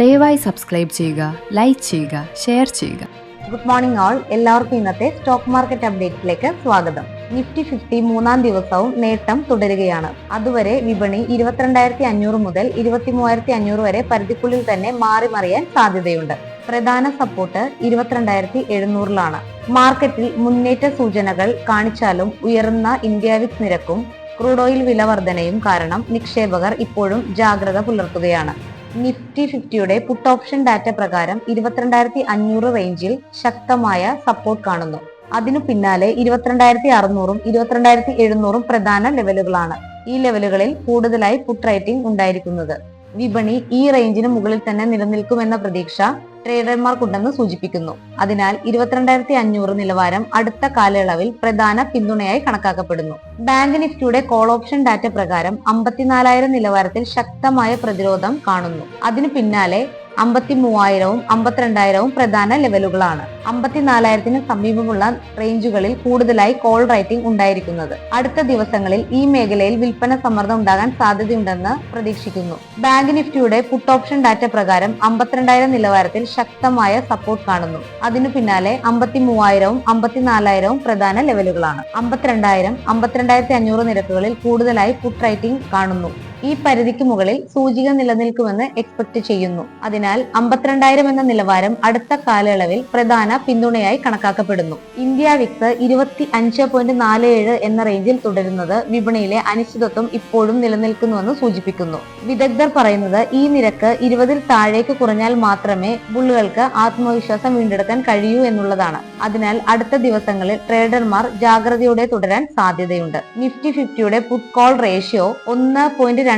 ദയവായി സബ്സ്ക്രൈബ് ചെയ്യുക, ലൈക്ക് ചെയ്യുക, ഷെയർ ചെയ്യുക. Good morning all. എല്ലാവർക്കും ഇന്നത്തെ സ്റ്റോക്ക് മാർക്കറ്റ് അപ്ഡേറ്റിലേക്ക് സ്വാഗതം. നിഫ്റ്റി 50 മൂന്നാം ദിവസവും നേട്ടം തുടരുകയാണ്. അതുവരെ വിപണി 22,500 മുതൽ 23,500 വരെ പരിധിക്കുള്ളിൽ തന്നെ മാറി മറിയാൻ സാധ്യതയുണ്ട്. പ്രധാന സപ്പോർട്ട് 22,700-ലാണ്. മാർക്കറ്റിൽ മുന്നേറ്റ സൂചനകൾ കാണിച്ചാലും ഉയർന്ന ഇന്ത്യ വിക്സ് നിരക്കും ക്രൂഡ് ഓയിൽ വില വർധനയും കാരണം നിക്ഷേപകർ ഇപ്പോഴും ജാഗ്രത പുലർത്തുകയാണ്. നിഫ്റ്റി 50യുടെ പുട്ട് ഓപ്ഷൻ ഡാറ്റ പ്രകാരം 22,500 റേഞ്ചിൽ ശക്തമായ സപ്പോർട്ട് കാണുന്നു. അതിനു പിന്നാലെ 22,600-ഉം 22,700-ഉം പ്രധാന ലെവലുകളാണ്. ഈ ലെവലുകളിൽ കൂടുതലായി പുട്ട് റേറ്റിംഗ് ഉണ്ടായിരിക്കുന്നത്. വിപണി ഈ റേഞ്ചിന് മുകളിൽ തന്നെ നിലനിൽക്കുമെന്ന പ്രതീക്ഷ ട്രേഡർമാർക്കുണ്ടെന്ന് സൂചിപ്പിക്കുന്നു. അതിനാൽ 22,500 നിലവാരം അടുത്ത കാലയളവിൽ പ്രധാന പിന്തുണയായി കണക്കാക്കപ്പെടുന്നു. ബാങ്ക് നിഫ്റ്റിയുടെ കോൾ ഓപ്ഷൻ ഡാറ്റ പ്രകാരം 54,000 നിലവാരത്തിൽ ശക്തമായ പ്രതിരോധം കാണുന്നു. അതിനു പിന്നാലെ 53,000-ഉം 52,000-ഉം പ്രധാന ലെവലുകളാണ്. 54,000-ന് സമീപമുള്ള റേഞ്ചുകളിൽ കൂടുതലായി കോൾ റേറ്റിംഗ് ഉണ്ടായിരിക്കുന്നത്. അടുത്ത ദിവസങ്ങളിൽ ഈ മേഖലയിൽ വിൽപ്പന സമ്മർദ്ദം ഉണ്ടാകാൻ സാധ്യതയുണ്ടെന്ന് പ്രതീക്ഷിക്കുന്നു. ബാങ്ക് നിഫ്റ്റിയുടെ പുട്ട് ഓപ്ഷൻ ഡാറ്റ പ്രകാരം 52,000 നിലവാരത്തിൽ ശക്തമായ സപ്പോർട്ട് കാണുന്നു. അതിനു പിന്നാലെ 53,000-ഉം 54,000-ഉം പ്രധാന ലെവലുകളാണ്. 52,000, 52,500 നിരക്കുകളിൽ കൂടുതലായി പുട്ട് റേറ്റിംഗ് കാണുന്നു. ഈ പരിധിക്ക് മുകളിൽ സൂചിക നിലനിൽക്കുമെന്ന് എക്സ്പെക്ട് ചെയ്യുന്നു. അതിനാൽ 52,000 എന്ന നിലവാരം അടുത്ത കാലയളവിൽ പ്രധാന പിന്തുണയായി കണക്കാക്കപ്പെടുന്നു. ഇന്ത്യ വിക്സ് 25.47 എന്ന റേഞ്ചിൽ തുടരുന്നത് വിപണിയിലെ അനിശ്ചിതത്വം ഇപ്പോഴും നിലനിൽക്കുന്നുവെന്ന് സൂചിപ്പിക്കുന്നു. വിദഗ്ധർ പറയുന്നത് ഈ നിരക്ക് 20-ൽ താഴേക്ക് കുറഞ്ഞാൽ മാത്രമേ ബുള്ളുകൾക്ക് ആത്മവിശ്വാസം വീണ്ടെടുക്കാൻ കഴിയൂ എന്നുള്ളതാണ്. അതിനാൽ അടുത്ത ദിവസങ്ങളിൽ ട്രേഡർമാർ ജാഗ്രതയോടെ തുടരാൻ സാധ്യതയുണ്ട്. നിഫ്റ്റി 50യുടെ പുട്ട് കോൾ റേഷ്യോ 1.22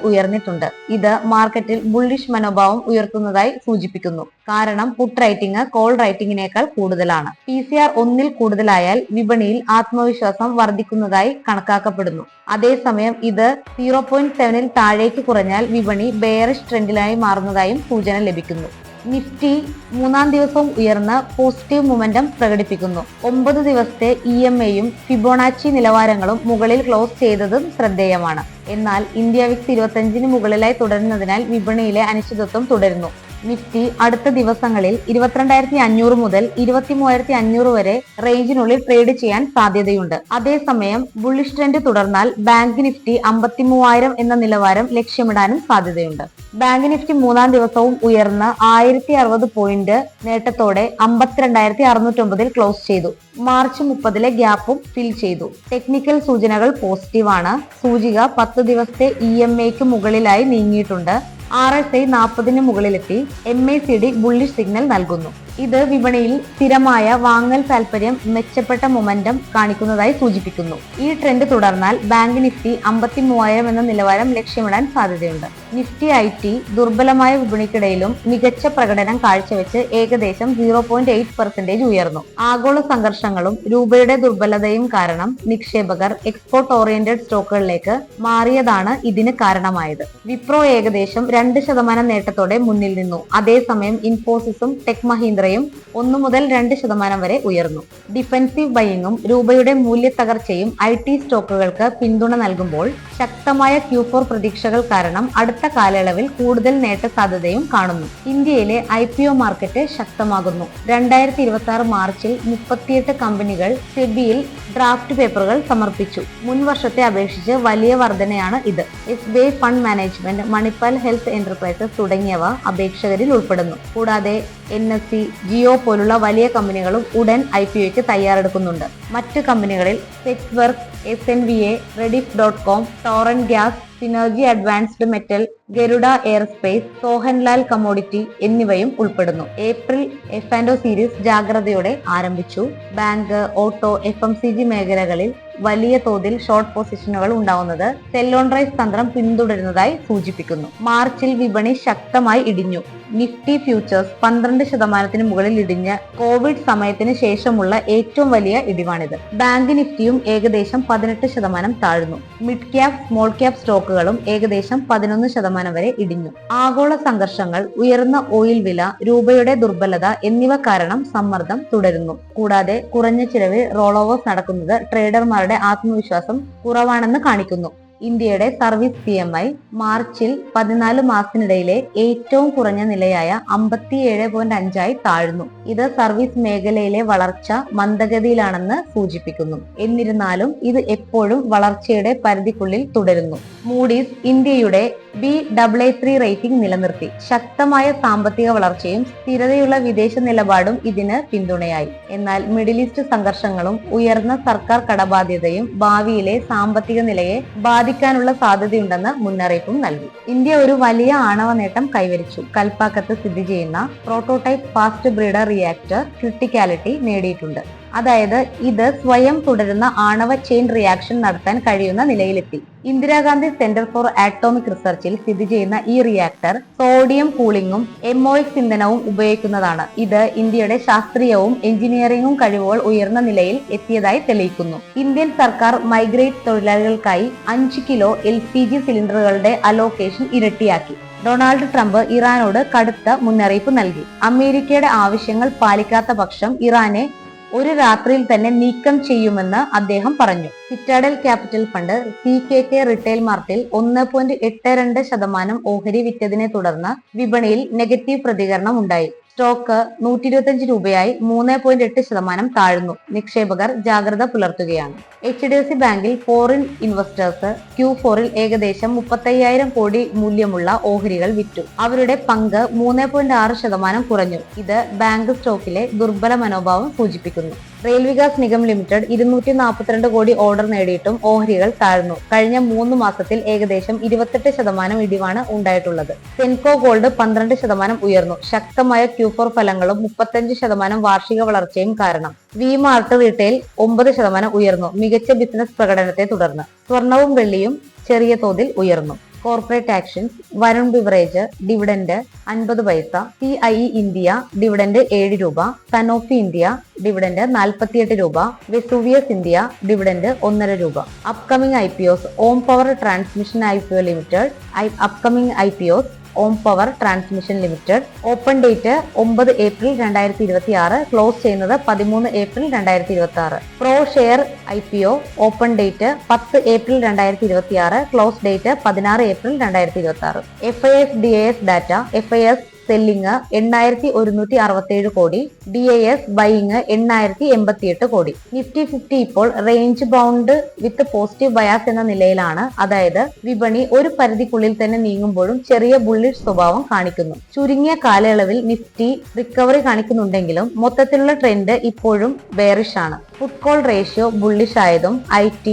ഉയർന്നിട്ടുണ്ട്. ഇത് മാർക്കറ്റിൽ ബുള്ളിഷ് മനോഭാവം ഉയർത്തുന്നതായി സൂചിപ്പിക്കുന്നു. കാരണം പുട്ട് റേറ്റിംഗ് കോൾ റേറ്റിംഗിനേക്കാൾ കൂടുതലാണ്. PCR 1-ൽ കൂടുതലായാൽ വിപണിയിൽ ആത്മവിശ്വാസം വർദ്ധിക്കുന്നതായി കണക്കാക്കപ്പെടുന്നു. അതേസമയം ഇത് 0.7-ൽ താഴേക്ക് കുറഞ്ഞാൽ വിപണി ബെയറിഷ് ട്രെൻഡിലായി മാറുന്നതായും സൂചന ലഭിക്കുന്നു. നിഫ്റ്റി മൂന്നാം ദിവസവും ഉയർന്ന പോസിറ്റീവ് മൊമെന്റം പ്രകടിപ്പിക്കുന്നു. 9 ദിവസത്തെ EMA-യും ഫിബൊനാച്ചി നിലവാരങ്ങളും മുകളിൽ ക്ലോസ് ചെയ്തതും ശ്രദ്ധേയമാണ്. എന്നാൽ ഇന്ത്യ വിക്സ് 25-ന് മുകളിലായി തുടരുന്നതിനാൽ വിപണിയിലെ അനിശ്ചിതത്വം തുടരുന്നു. നിഫ്റ്റി അടുത്ത ദിവസങ്ങളിൽ 22,500 മുതൽ 23,500 വരെ റേഞ്ചിനുള്ളിൽ ട്രേഡ് ചെയ്യാൻ സാധ്യതയുണ്ട്. അതേസമയം ബുള്ളിഷ് ട്രെൻഡ് തുടർന്നാൽ ബാങ്ക് നിഫ്റ്റി 53,000 എന്ന നിലവാരം ലക്ഷ്യമിടാനും സാധ്യതയുണ്ട്. ബാങ്ക് നിഫ്റ്റി മൂന്നാം ദിവസവും ഉയർന്ന് 1,060 പോയിന്റ് നേട്ടത്തോടെ 52,609-ൽ ക്ലോസ് ചെയ്തു. മാർച്ച് 30-ലെ ഗ്യാപ്പും ഫിൽ ചെയ്തു. ടെക്നിക്കൽ സൂചനകൾ പോസിറ്റീവാണ്. സൂചിക 10 ദിവസത്തെ EMA-ക്ക് മുകളിലായി നീങ്ങിയിട്ടുണ്ട്. RSI 40-ന് മുകളിലെത്തി. MACD ബുള്ളിഷ് സിഗ്നൽ നൽകുന്നു. ഇത് വിപണിയിൽ സ്ഥിരമായ വാങ്ങൽ താൽപര്യം മെച്ചപ്പെട്ട മൊമെന്റം കാണിക്കുന്നതായി സൂചിപ്പിക്കുന്നു. ഈ ട്രെൻഡ് തുടർന്നാൽ ബാങ്ക് നിഫ്റ്റി 53,000 എന്ന നിലവാരം ലക്ഷ്യമിടാൻ സാധ്യതയുണ്ട്. നിഫ്റ്റി IT ദുർബലമായ വിപണിക്കിടയിലും മികച്ച പ്രകടനം കാഴ്ചവെച്ച് ഏകദേശം 0.8% ഉയർന്നു. ആഗോള സംഘർഷങ്ങളും രൂപയുടെ ദുർബലതയും കാരണം നിക്ഷേപകർ എക്സ്പോർട്ട് ഓറിയന്റഡ് സ്റ്റോക്കുകളിലേക്ക് മാറിയതാണ് ഇതിന് കാരണമായത്. വിപ്രോ ഏകദേശം 2% നേട്ടത്തോടെ മുന്നിൽ നിന്നു. അതേസമയം ഇൻഫോസിസും ടെക് മഹീന്ദ്ര 1 മുതൽ 2% വരെ ഉയർന്നു. ഡിഫൻസീവ് ബൈയിങ്ങും രൂപയുടെ മൂല്യത്തകർച്ചയും IT സ്റ്റോക്കുകൾക്ക് പിന്തുണ നൽകുമ്പോൾ ശക്തമായ Q4 പ്രതീക്ഷകൾ കാരണം അടുത്ത കാലയളവിൽ കൂടുതൽ നേട്ട സാധ്യതയും കാണുന്നു. ഇന്ത്യയിലെ IPO മാർക്കറ്റ് ശക്തമാകുന്നു. 2026 മാർച്ചിൽ 38 കമ്പനികൾ സെബിയിൽ ഡ്രാഫ്റ്റ് പേപ്പറുകൾ സമർപ്പിച്ചു. മുൻ വർഷത്തെ അപേക്ഷിച്ച് വലിയ വർധനയാണ് ഇത്. SBI fund management, Manipal health enterprises തുടങ്ങിയവ അപേക്ഷകരിൽ ഉൾപ്പെടുന്നു. കൂടാതെ NSE, ജിയോ പോലുള്ള വലിയ കമ്പനികളും ഉടൻ IPOയ്ക്ക് തയ്യാറെടുക്കുന്നുണ്ട്. മറ്റ് കമ്പനികളിൽ സെക്സ്വർക്ക്, SNVA, Rediff.com, torrent gas, synergy advanced metal, Garuda airspace, Sohanlal commodity എന്നിവയും ഉൾപ്പെടുന്നു. ഏപ്രിൽ F&O സീരീസ് ജാഗ്രതയോടെ ആരംഭിച്ചു. ബാങ്ക്, ഓട്ടോ, FMCG മേഖലകളിൽ വലിയ തോതിൽ ഷോർട്ട് പൊസിഷനുകൾ ഉണ്ടാവുന്നത് സെൽ ഓൺ റൈസ് തന്ത്രം പിന്തുടരുന്നതായി സൂചിപ്പിക്കുന്നു. മാർച്ചിൽ വിപണി ശക്തമായി ഇടിഞ്ഞു. നിഫ്റ്റി ഫ്യൂച്ചേഴ്സ് 12% മുകളിൽ ഇടിഞ്ഞ് കോവിഡ് സമയത്തിന് ശേഷമുള്ള ഏറ്റവും വലിയ ഇടിവാണിത്. ബാങ്ക് നിഫ്റ്റിയും ഏകദേശം 18% താഴ്ന്നു. മിഡ് ക്യാപ്, സ്മോൾ ക്യാപ് സ്റ്റോക്കുകളും ഏകദേശം 11% വരെ ഇടിഞ്ഞു. ആഗോള സംഘർഷങ്ങൾ, ഉയർന്ന ഓയിൽ വില, രൂപയുടെ ദുർബലത എന്നിവ കാരണം സമ്മർദ്ദം തുടരുന്നു. കൂടാതെ കുറഞ്ഞ ചിലവിൽ റോൾ ഓവേഴ്സ് നടക്കുന്നത് ട്രേഡർമാരുടെ ആത്മവിശ്വാസം കുറവാണെന്ന് കാണിക്കുന്നു. ഇന്ത്യയുടെ സർവീസ് PMI മാർച്ചിൽ 14 മാസത്തിനിടയിലെ ഏറ്റവും കുറഞ്ഞ നിലയായ 57.5 താഴ്ന്നു. ഇത് സർവീസ് മേഖലയിലെ വളർച്ച മന്ദഗതിയിലാണെന്ന് സൂചിപ്പിക്കുന്നു. എന്നിരുന്നാലും ഇത് എപ്പോഴും വളർച്ചയുടെ പരിധിക്കുള്ളിൽ തുടരുന്നു. മൂഡീസ് ഇന്ത്യയുടെ Baa3 റേറ്റിംഗ് നിലനിർത്തി. ശക്തമായ സാമ്പത്തിക വളർച്ചയും സ്ഥിരതയുള്ള വിദേശ നിലപാടും ഇതിന് പിന്തുണയായി. എന്നാൽ മിഡിൽ ഈസ്റ്റ് സംഘർഷങ്ങളും ഉയർന്ന സർക്കാർ കടബാധ്യതയും ഭാവിയിലെ സാമ്പത്തിക നിലയെ ബാധിക്കാനുള്ള സാധ്യതയുണ്ടെന്ന് മുന്നറിയിപ്പും നൽകി. ഇന്ത്യ ഒരു വലിയ ആണവ നേട്ടം കൈവരിച്ചു. കൽപ്പാക്കത്ത് സ്ഥിതി ചെയ്യുന്ന prototype fast breeder reactor criticality നേടിയിട്ടുണ്ട്. അതായത് ഇത് സ്വയം തുടരുന്ന ആണവ ചെയിൻ റിയാക്ഷൻ നടത്താൻ കഴിയുന്ന നിലയിലെത്തി. ഇന്ദിരാഗാന്ധി സെന്റർ ഫോർ ആറ്റോമിക് റിസർച്ചിൽ സ്ഥിതി ചെയ്യുന്ന ഈ റിയാക്ടർ സോഡിയം കൂളിംഗും MOX ഇന്ധനവും ഉപയോഗിക്കുന്നതാണ്. ഇത് ഇന്ത്യയുടെ ശാസ്ത്രീയവും എഞ്ചിനീയറിംഗും കഴിവുകൾ ഉയർന്ന നിലയിൽ എത്തിയതായി തെളിയിക്കുന്നു. ഇന്ത്യൻ സർക്കാർ മൈഗ്രേറ്റ് തൊഴിലാളികൾക്കായി 5 കിലോ LPG സിലിണ്ടറുകളുടെ അലോക്കേഷൻ ഇരട്ടിയാക്കി. ഡൊണാൾഡ് ട്രംപ് ഇറാനോട് കടുത്ത മുന്നറിയിപ്പ് നൽകി. അമേരിക്കയുടെ ആവശ്യങ്ങൾ പാലിക്കാത്ത പക്ഷം ഇറാനെ ഒരു രാത്രിയിൽ തന്നെ നീക്കം ചെയ്യുമെന്ന് അദ്ദേഹം പറഞ്ഞു. Citadel capital fund CKK retail മാർട്ടിൽ 1.82% ഓഹരി വിറ്റതിനെ തുടർന്ന് വിപണിയിൽ നെഗറ്റീവ് പ്രതികരണം ഉണ്ടായി. സ്റ്റോക്ക് 125 രൂപയായി 3.8% താഴ്ന്നു. നിക്ഷേപകർ ജാഗ്രത പുലർത്തുകയാണ്. HDFC ബാങ്കിൽ ഫോറിൻ ഇൻവെസ്റ്റേഴ്സ് Q4ൽ ഏകദേശം 35,000 കോടി മൂല്യമുള്ള ഓഹരികൾ വിറ്റു. അവരുടെ പങ്ക് 3.6% കുറഞ്ഞു. ഇത് ബാങ്ക് സ്റ്റോക്കിലെ ദുർബല മനോഭാവം സൂചിപ്പിക്കുന്നു. റെയിൽ വികാസ് നിഗം ലിമിറ്റഡ് 242 കോടി ഓർഡർ നേടിയിട്ടും ഓഹരികൾ താഴ്ന്നു. കഴിഞ്ഞ 3 മാസത്തിൽ ഏകദേശം 28% ഇടിവാണ് ഉണ്ടായിട്ടുള്ളത്. സെൻകോ ഗോൾഡ് 12% ഉയർന്നു. ശക്തമായ Q4 ഫലങ്ങളും 35% വാർഷിക വളർച്ചയും കാരണം. V-മാർട്ട് റീറ്റെയിൽ 9% ഉയർന്നു. മികച്ച ബിസിനസ് പ്രകടനത്തെ തുടർന്ന്. സ്വർണവും വെള്ളിയും ചെറിയ തോതിൽ ഉയർന്നു. Corporate actions Varun beverage dividend 50 പൈസ, CIE ഇന്ത്യ ഡിവിഡന്റ് 7 രൂപ, സനോഫി ഇന്ത്യ ഡിവിഡന്റ് 48 രൂപ, വെസൂവിയസ് ഇന്ത്യ ഡിവിഡന്റ് 1.5 രൂപ. Upcoming IPOs Om power transmission IPO limited. Upcoming IPOs Om power transmission limited. Open date 9 April 2026, close ചെയ്യുന്നത് 13 April 2026. Pro share IPO open date 10 April 2026, close date 16 April 2026. FIS DIS data. FIS selling 8,167 crore, DIS buying 8,088 crore. Nifty 50 ഇപ്പോൾ range bound with positive bias എന്ന നിലയിലാണ്. അതായത് വിപണി ഒരു പരിധിക്കുള്ളിൽ തന്നെ നീങ്ങുമ്പോഴും ചെറിയ ബുള്ളിഷ് സ്വഭാവം കാണിക്കുന്നു. ചുരുങ്ങിയ കാലയളവിൽ നിഫ്റ്റി റിക്കവറി കാണിക്കുന്നുണ്ടെങ്കിലും മൊത്തത്തിലുള്ള ട്രെൻഡ് ഇപ്പോഴും ബെയറിഷ് ആണ്. പുട്ട് കോൾ റേഷ്യോ ബുള്ളിഷ് ആയതും IT,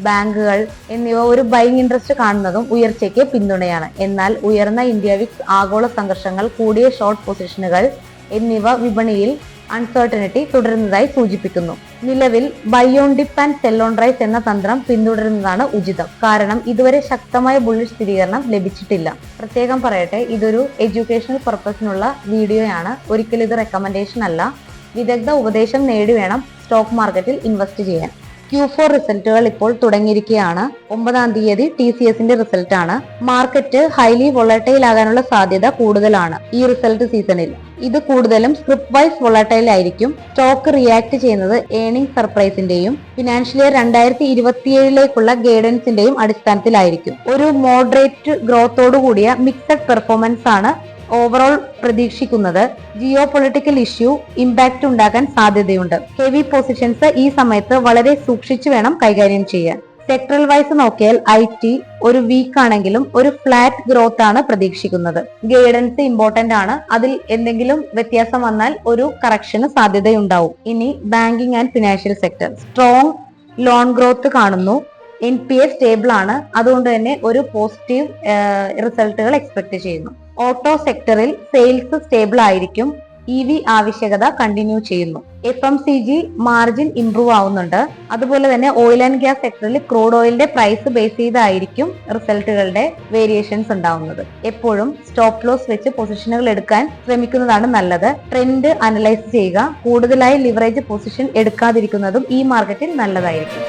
ബാങ്കുകൾ എന്നിവ ഒരു ബൈങ് ഇൻട്രസ്റ്റ് കാണുന്നതും ഉയർച്ചയ്ക്ക് പിന്തുണയാണ്. എന്നാൽ ഉയർന്ന ഇന്ത്യ വിക്സ്, ആഗോള സംഘർഷങ്ങൾ, കൂടിയ ഷോർട്ട് പൊസിഷനുകൾ എന്നിവ വിപണിയിൽ അൺസർട്ടനിറ്റി തുടരുന്നതായി സൂചിപ്പിക്കുന്നു. നിലവിൽ buy on dip and sell on rise എന്ന തന്ത്രം പിന്തുടരുന്നതാണ് ഉചിതം. കാരണം ഇതുവരെ ശക്തമായ ബുള്ളിഷ് സ്ഥിരീകരണം ലഭിച്ചിട്ടില്ല. പ്രത്യേകം പറയട്ടെ, ഇതൊരു എഡ്യൂക്കേഷണൽ പർപ്പസിനുള്ള വീഡിയോയാണ്. ഒരിക്കലും ഇത് റെക്കമെൻഡേഷൻ അല്ല. വിദഗ്ധ ഉപദേശം നേടി വേണം സ്റ്റോക്ക് മാർക്കറ്റിൽ ഇൻവെസ്റ്റ് ചെയ്യാൻ. Q4 റിസൾട്ടുകൾ ഇപ്പോൾ തുടങ്ങിയിരിക്കുകയാണ്. 9-ാം തീയതി TCSന്റെ റിസൾട്ട് ആണ്. മാർക്കറ്റ് ഹൈലി വൊളറ്റൈൽ ആകാനുള്ള സാധ്യത കൂടുതലാണ് ഈ റിസൾട്ട് സീസണിൽ. ഇത് കൂടുതലും സ്ക്രിപ്റ്റ് വൈസ് വൊളറ്റൈൽ ആയിരിക്കും. സ്റ്റോക്ക് റിയാക്ട് ചെയ്യുന്നത് ഏർണിംഗ് സർപ്രൈസിന്റെയും ഫിനാൻഷ്യൽ ഇയർ 2027ലേക്കുള്ള ഗൈഡൻസിന്റെയും അടിസ്ഥാനത്തിലായിരിക്കും. ഒരു മോഡറേറ്റ് ഗ്രോത്തോടു കൂടിയ മിക്സഡ് പെർഫോമൻസ് ആണ് ഓവറോൾ പ്രതീക്ഷിക്കുന്നത്. ജിയോ പൊളിറ്റിക്കൽ ഇഷ്യൂ ഇമ്പാക്ട് ഉണ്ടാക്കാൻ സാധ്യതയുണ്ട്. ഹെവി പൊസിഷൻസ് ഈ സമയത്ത് വളരെ സൂക്ഷിച്ചു വേണം കൈകാര്യം ചെയ്യാൻ. സെക്ടറൽ വൈസ് നോക്കിയാൽ IT ഒരു വീക്ക് ആണെങ്കിലും ഒരു ഫ്ലാറ്റ് ഗ്രോത്ത് ആണ് പ്രതീക്ഷിക്കുന്നത്. ഗൈഡൻസ് ഇമ്പോർട്ടന്റ് ആണ്. അതിൽ എന്തെങ്കിലും വ്യത്യാസം വന്നാൽ ഒരു കറക്ഷന് സാധ്യതയുണ്ടാവും. ഇനി banking and financial sector strong loan growth കാണുന്നു. NPA സ്റ്റേബിൾ ആണ്. അതുകൊണ്ട് തന്നെ ഒരു പോസിറ്റീവ് റിസൾട്ടുകൾ എക്സ്പെക്ട് ചെയ്യുന്നു. ഓട്ടോ സെക്ടറിൽ സെയിൽസ് സ്റ്റേബിൾ ആയിരിക്കും. EV ആവശ്യകത കണ്ടിന്യൂ ചെയ്യുന്നു. FMCG മാർജിൻ ഇംപ്രൂവ് ആവുന്നുണ്ട്. അതുപോലെ തന്നെ ഓയിൽ ആൻഡ് ഗ്യാസ് സെക്ടറിൽ ക്രൂഡ് ഓയിലിന്റെ പ്രൈസ് ബേസ് ചെയ്തായിരിക്കും റിസൾട്ടുകളുടെ വേരിയേഷൻസ് ഉണ്ടാവുന്നത്. എപ്പോഴും സ്റ്റോപ്പ് ലോസ് വെച്ച് പൊസിഷനുകൾ എടുക്കാൻ ശ്രമിക്കുന്നതാണ് നല്ലത്. ട്രെൻഡ് അനലൈസ് ചെയ്യുക. കൂടുതലായി ലിവറേജ് പൊസിഷൻ എടുക്കാതിരിക്കുന്നതും ഈ മാർക്കറ്റിൽ നല്ലതായിരിക്കും.